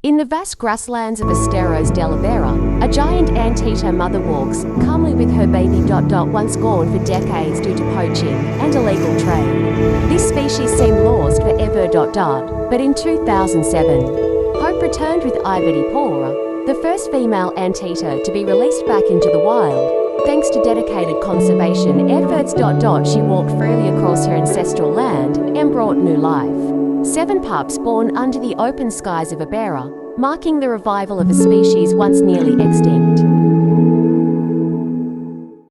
In the vast grasslands of Esteros del Iberá, a giant anteater mother walks, calmly with her baby. Once gone for decades due to poaching and illegal trade. This species seemed lost forever. But in 2007, hope returned with Ivoty Porá, the first female anteater to be released back into the wild. Thanks to dedicated conservation efforts. She walked freely across her ancestral land and brought new life. 7 pups born under the open skies of Iberá, marking the revival of a species once nearly extinct.